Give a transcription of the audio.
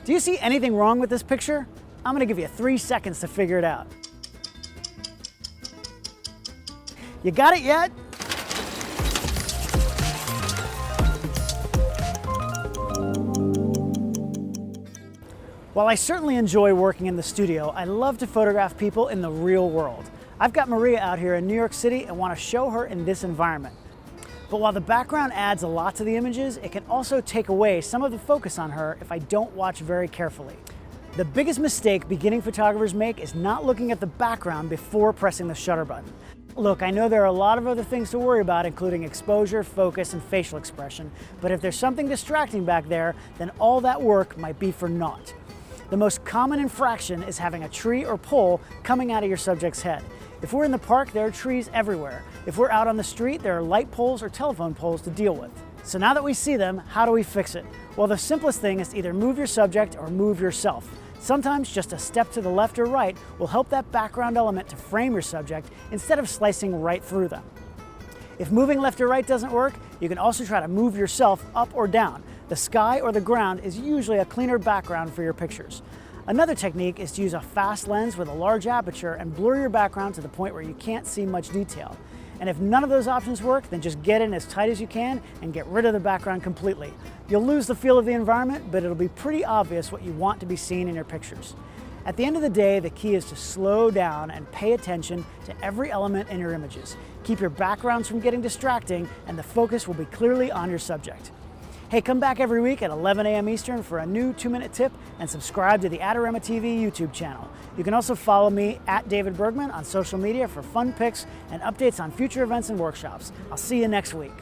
Do you see anything wrong with this picture? I'm gonna give you 3 seconds to figure it out. You got it yet? While I certainly enjoy working in the studio, I love to photograph people in the real world. I've got Maria out here in New York City and want to show her in this environment. But while the background adds a lot to the images, it can also take away some of the focus on her if I don't watch very carefully. The biggest mistake beginning photographers make is not looking at the background before pressing the shutter button. Look, I know there are a lot of other things to worry about, including exposure, focus, and facial expression, but if there's something distracting back there, then all that work might be for naught. The most common infraction is having a tree or pole coming out of your subject's head. If we're in the park, there are trees everywhere. If we're out on the street, there are light poles or telephone poles to deal with. So now that we see them, how do we fix it? Well, the simplest thing is to either move your subject or move yourself. Sometimes just a step to the left or right will help that background element to frame your subject instead of slicing right through them. If moving left or right doesn't work, you can also try to move yourself up or down. The sky or the ground is usually a cleaner background for your pictures. Another technique is to use a fast lens with a large aperture and blur your background to the point where you can't see much detail. And if none of those options work, then just get in as tight as you can and get rid of the background completely. You'll lose the feel of the environment, but it'll be pretty obvious what you want to be seen in your pictures. At the end of the day, the key is to slow down and pay attention to every element in your images. Keep your backgrounds from getting distracting, and the focus will be clearly on your subject. Hey, come back every week at 11 a.m. Eastern for a new 2-minute tip and subscribe to the Adorama TV YouTube channel. You can also follow me at David Bergman on social media for fun pics and updates on future events and workshops. I'll see you next week.